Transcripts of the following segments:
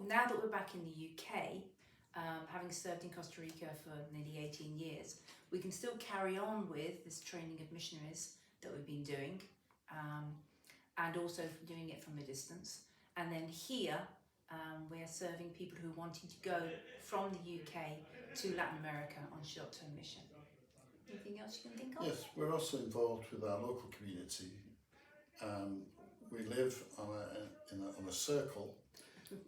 now that we're back in the UK, having served in Costa Rica for nearly 18 years, we can still carry on with this training of missionaries that we've been doing, and also doing it from a distance. And then here, we're serving people who are wanting to go from the UK to Latin America on short-term mission. Anything else you can think of? Yes, we're also involved with our local community. We live on a circle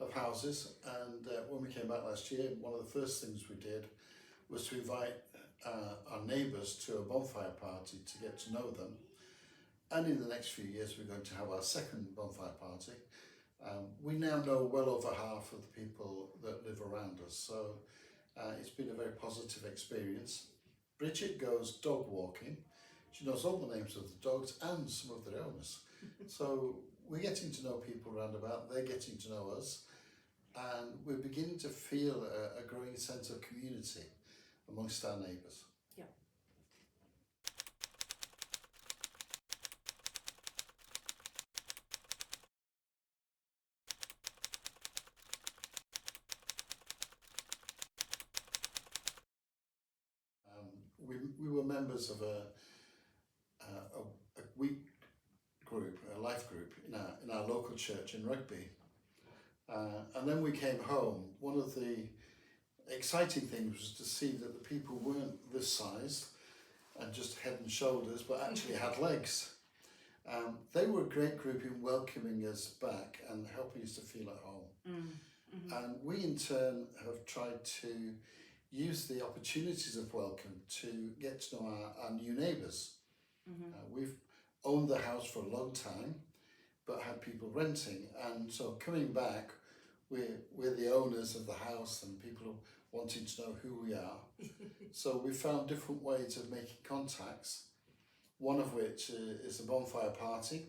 of houses, and when we came back last year, one of the first things we did was to invite our neighbours to a bonfire party to get to know them. And in the next few years, we're going to have our second bonfire party. We now know well over half of the people that live around us, so it's been a very positive experience. Bridget goes dog walking. She knows all the names of the dogs and some of their owners. So we're getting to know people round about, they're getting to know us, and we're beginning to feel a growing sense of community amongst our neighbours. Yeah. We were members of a week group, a life group in our local church in Rugby. And then we came home. One of the exciting things was to see that the people weren't this size and just head and shoulders, but actually had legs. They were a great group in welcoming us back and helping us to feel at home. And we in turn have tried to use the opportunities of welcome to get to know our new neighbours. We've owned the house for a long time, but had people renting, and so coming back, we're the owners of the house, and people wanting to know who we are. So we found different ways of making contacts, one of which is a bonfire party,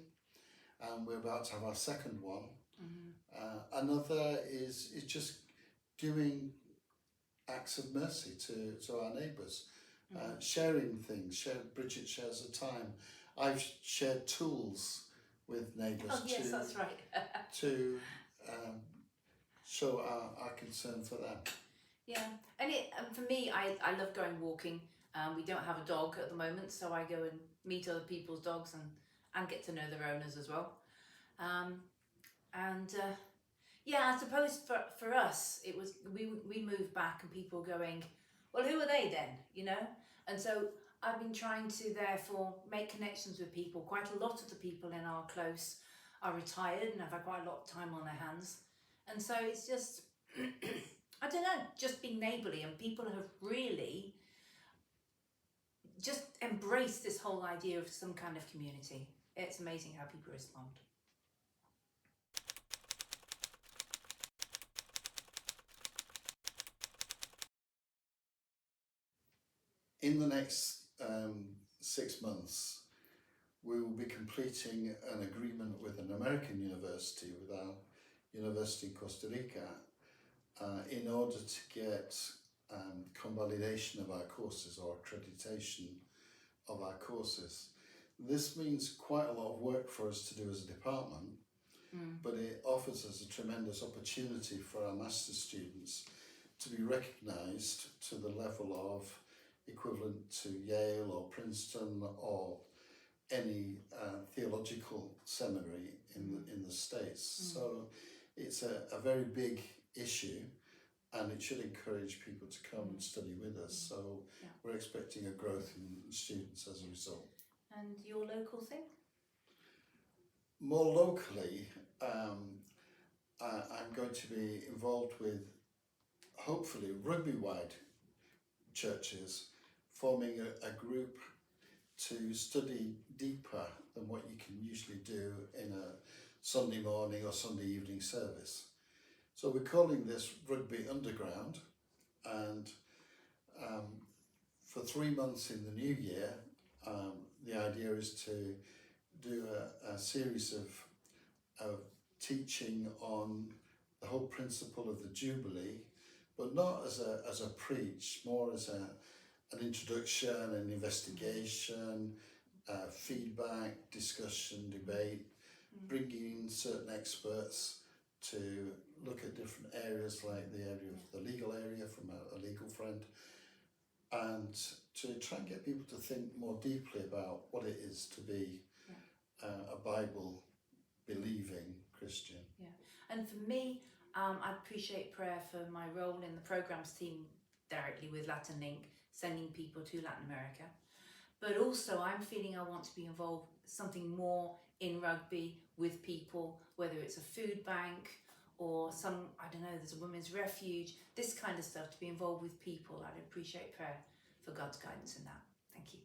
and we're about to have our second one. Another is just doing acts of mercy to our neighbours, sharing things. Bridget shares her time. I've shared tools with neighbours That's right. to show our concern for them. Yeah, and for me, I love going walking. We don't have a dog at the moment, so I go and meet other people's dogs and get to know their owners as well. Yeah, I suppose for us, it was we moved back and people going, well, who are they then, you know? And so I've been trying to therefore make connections with people. Quite a lot of the people in our close are retired and have had quite a lot of time on their hands. And so it's just, I don't know, just being neighbourly, and people have really just embraced this whole idea of some kind of community. It's amazing how people respond. In the next 6 months, we will be completing an agreement with an American university, with our university in Costa Rica, in order to get convalidation of our courses, or accreditation of our courses. This means quite a lot of work for us to do as a department, but it offers us a tremendous opportunity for our master's students to be recognised to the level of equivalent to Yale or Princeton or any theological seminary in the States. So it's a very big issue, and it should encourage people to come and study with us. So we're expecting a growth in students as a result. And your local thing? More locally, I'm going to be involved with, hopefully, Rugby-wide churches, forming a group to study deeper than what you can usually do in a Sunday morning or Sunday evening service. So we're calling this Rugby Underground, and for 3 months in the new year, the idea is to do a series of teaching on the whole principle of the Jubilee, but not as a preach, more as an introduction, an investigation, feedback, discussion, debate, bringing in certain experts to look at different areas, like the area of the legal area from a legal friend, and to try and get people to think more deeply about what it is to be a Bible believing Christian. Yeah, and for me, I appreciate prayer for my role in the programs team directly with Latin Link, sending people to Latin America. But also I'm feeling I want to be involved something more in rugby with people, whether it's a food bank or I don't know, there's a women's refuge, this kind of stuff, to be involved with people. I'd appreciate prayer for God's guidance in that. Thank you.